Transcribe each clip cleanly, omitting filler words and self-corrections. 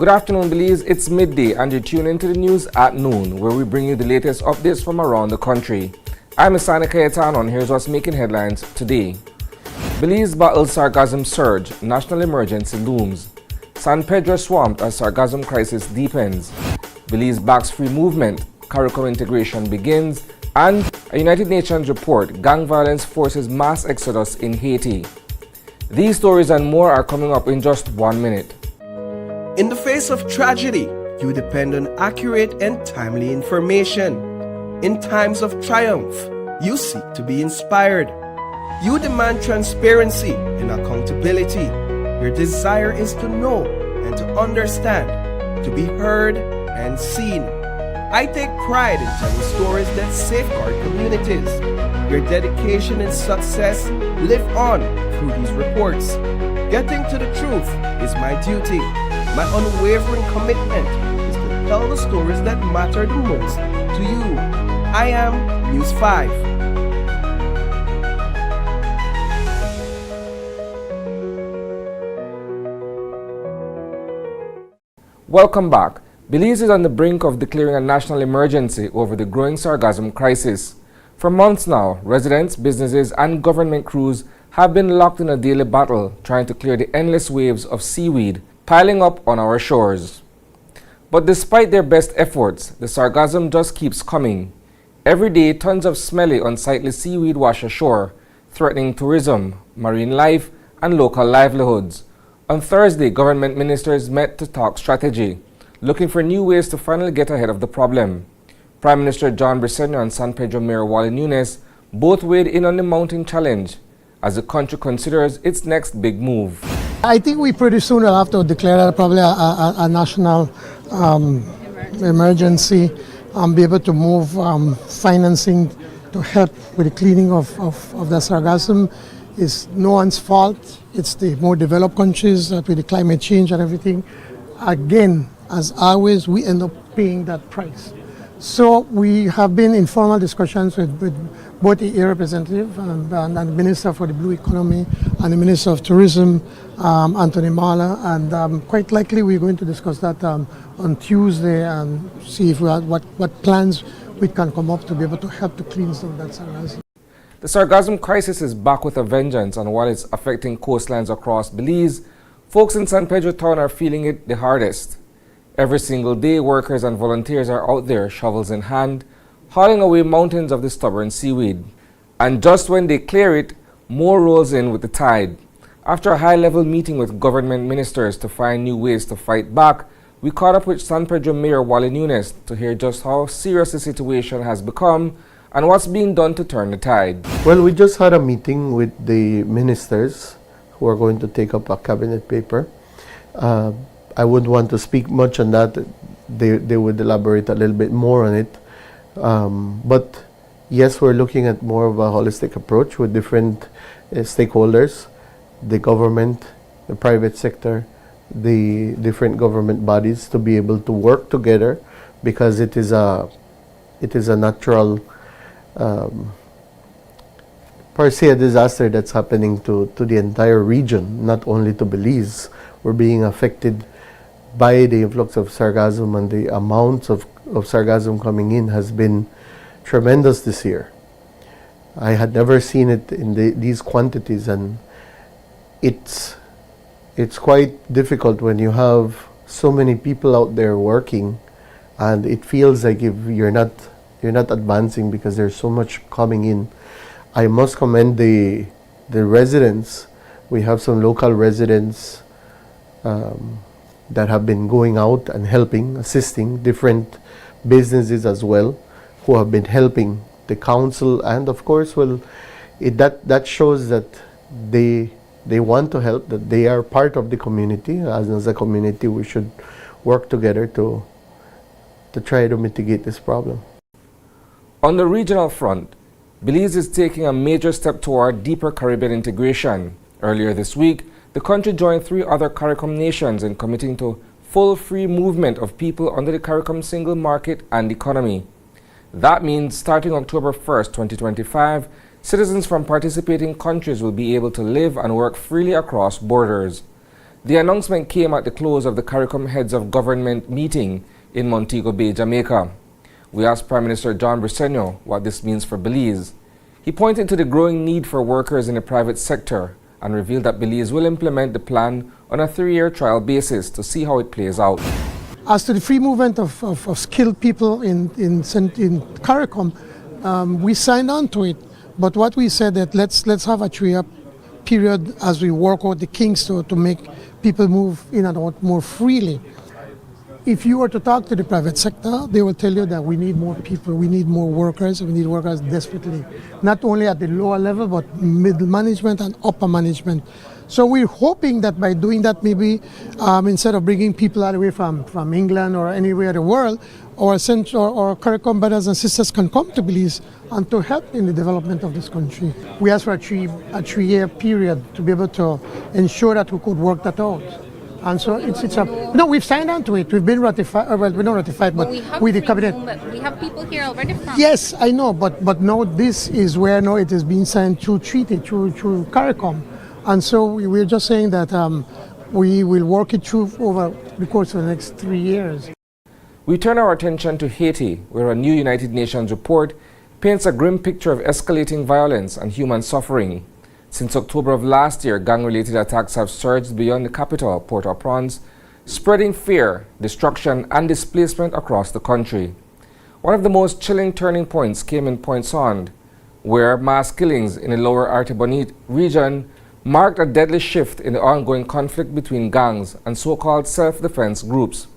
Good afternoon, Belize. It's midday and you're tuned into the news at noon, where we bring you the latest updates from around the country. I'm Isani Cayetano and here's what's making headlines today. Belize battles Sargasm surge, national emergency looms. San Pedro swamped as Sargasm crisis deepens. Belize backs free movement, CARICOM integration begins, and a United Nations report, gang violence forces mass exodus in Haiti. These stories and more are coming up in just 1 minute. In the face of tragedy, you depend on accurate and timely information. In times of triumph, you seek to be inspired. You demand transparency and accountability. Your desire is to know and to understand, to be heard and seen. I take pride in telling stories that safeguard communities. Your dedication and success live on through these reports. Getting to the truth is my duty. My unwavering commitment is to tell the stories that matter the most to you. I am News 5. Welcome back. Belize is on the brink of declaring a national emergency over the growing Sargasm crisis. For months now, residents, businesses, and government crews have been locked in a daily battle trying to clear the endless waves of seaweed piling up on our shores. But despite their best efforts, the Sargasm just keeps coming. Every day, tons of smelly, unsightly seaweed wash ashore, threatening tourism, marine life, and local livelihoods. On Thursday, government ministers met to talk strategy, looking for new ways to finally get ahead of the problem. Prime Minister John Briceño and San Pedro Mayor Wally Nunes both weighed in on the mounting challenge as the country considers its next big move. I think we pretty soon will have to declare probably a national emergency and be able to move financing to help with the cleaning of the Sargasm. It's no one's fault. It's the more developed countries that with the climate change and everything. Again, as always, we end up paying that price. So we have been in formal discussions with both the EU representative and the Minister for the Blue Economy and the Minister of Tourism, Anthony Marla, and quite likely we're going to discuss that on Tuesday and see if what plans we can come up to be able to help to clean some of that Sargasm. The Sargasm crisis is back with a vengeance, and while it's affecting coastlines across Belize, folks in San Pedro town are feeling it the hardest. Every single day, workers and volunteers are out there, shovels in hand, hauling away mountains of the stubborn seaweed. And just when they clear it, more rolls in with the tide. After a high-level meeting with government ministers to find new ways to fight back, we caught up with San Pedro Mayor Wally Nunes to hear just how serious the situation has become and what's being done to turn the tide. Well, we just had a meeting with the ministers who are going to take up a cabinet paper. I wouldn't want to speak much on that. They would elaborate a little bit more on it. But yes, we're looking at more of a holistic approach with different stakeholders, the government, the private sector, the different government bodies to be able to work together, because it is a natural per se a disaster that's happening to the entire region, not only to Belize. We're being affected by the influx of Sargasm, and the amounts of Sargasm coming in has been tremendous this year. I had never seen it in these quantities, and it's quite difficult when you have so many people out there working, and it feels like if you're not advancing because there's so much coming in. I must commend the residents. We have some local residents that have been going out and helping, assisting different businesses as well, who have been helping the council, and of course, that shows that they want to help, that they are part of the community. As a community, we should work together to try to mitigate this problem. On the regional front, Belize is taking a major step toward deeper Caribbean integration. Earlier this week, the country joined 3 other CARICOM nations in committing to full free movement of people under the CARICOM single market and economy. That means starting October 1st, 2025, citizens from participating countries will be able to live and work freely across borders. The announcement came at the close of the CARICOM Heads of Government meeting in Montego Bay, Jamaica. We asked Prime Minister John Briceño what this means for Belize. He pointed to the growing need for workers in the private sector and revealed that Belize will implement the plan on a 3-year trial basis to see how it plays out. As to the free movement of skilled people in CARICOM, we signed on to it. But what we said that let's have a 3-year period as we work out the kinks to make people move in and out more freely. If you were to talk to the private sector, they will tell you that we need more people, we need more workers, we need workers desperately, not only at the lower level, but middle management and upper management. So we're hoping that by doing that, maybe instead of bringing people all the way from England or anywhere in the world, our CARICOM brothers and sisters can come to Belize and to help in the development of this country. We asked for a 3-year period to be able to ensure that we could work that out. And so no, we've signed on to it. We've been ratified. Well, we're not ratified, but with the cabinet. We have people here already from. Yes, I know, but now this is where now it is being signed through treaty, through CARICOM. And so we're just saying that we will work it through over the course of the next 3 years. We turn our attention to Haiti, where a new United Nations report paints a grim picture of escalating violence and human suffering. Since October of last year, gang-related attacks have surged beyond the capital, Port-au-Prince, spreading fear, destruction, and displacement across the country. One of the most chilling turning points came in Pointe-Saint, where mass killings in the lower Artibonite region marked a deadly shift in the ongoing conflict between gangs and so-called self-defense groups.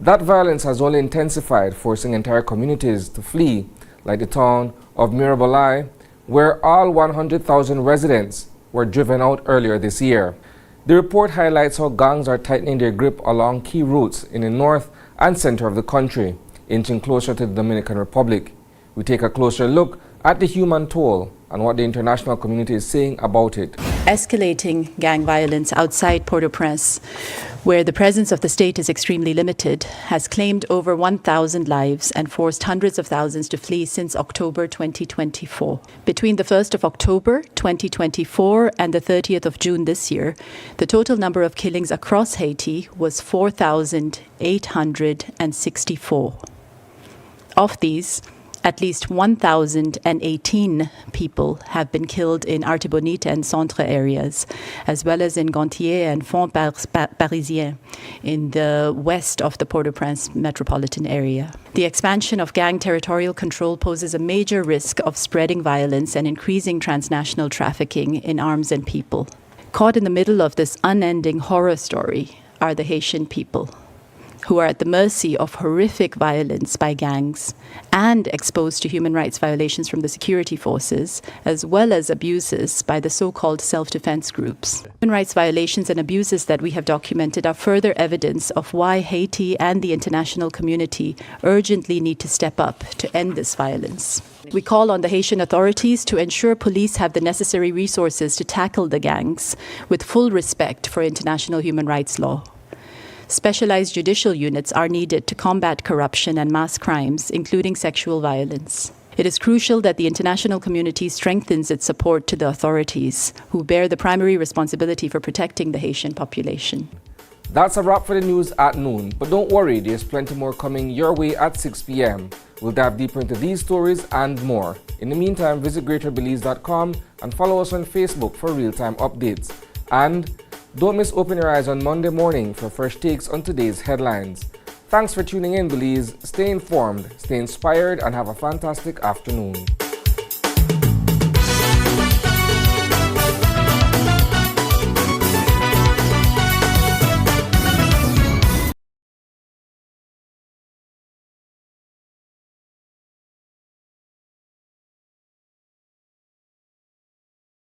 That violence has only intensified, forcing entire communities to flee, like the town of Mirabolai, where all 100,000 residents were driven out earlier this year. The report highlights how gangs are tightening their grip along key routes in the north and center of the country, inching closer to the Dominican Republic. We take a closer look at the human toll and what the international community is saying about it. Escalating gang violence outside Port-au-Prince, where the presence of the state is extremely limited, has claimed over 1,000 lives and forced hundreds of thousands to flee since October 2024. Between the 1st of October 2024 and the 30th of June this year, the total number of killings across Haiti was 4,864. Of these, at least 1,018 people have been killed in Artibonite and Centre areas, as well as in Gantier and Fond Parisien in the west of the Port-au-Prince metropolitan area. The expansion of gang territorial control poses a major risk of spreading violence and increasing transnational trafficking in arms and people. Caught in the middle of this unending horror story are the Haitian people, who are at the mercy of horrific violence by gangs and exposed to human rights violations from the security forces, as well as abuses by the so-called self-defense groups. Human rights violations and abuses that we have documented are further evidence of why Haiti and the international community urgently need to step up to end this violence. We call on the Haitian authorities to ensure police have the necessary resources to tackle the gangs with full respect for international human rights law. Specialized judicial units are needed to combat corruption and mass crimes, including sexual violence. It is crucial that the international community strengthens its support to the authorities, who bear the primary responsibility for protecting the Haitian population. That's a wrap for the news at noon, but don't worry, there's plenty more coming your way at 6 p.m. We'll dive deeper into these stories and more. In the meantime, visit greaterbelize.com and follow us on Facebook for real-time updates. And don't miss Open Your Eyes on Monday morning for fresh takes on today's headlines. Thanks for tuning in, Belize. Stay informed, stay inspired, and have a fantastic afternoon.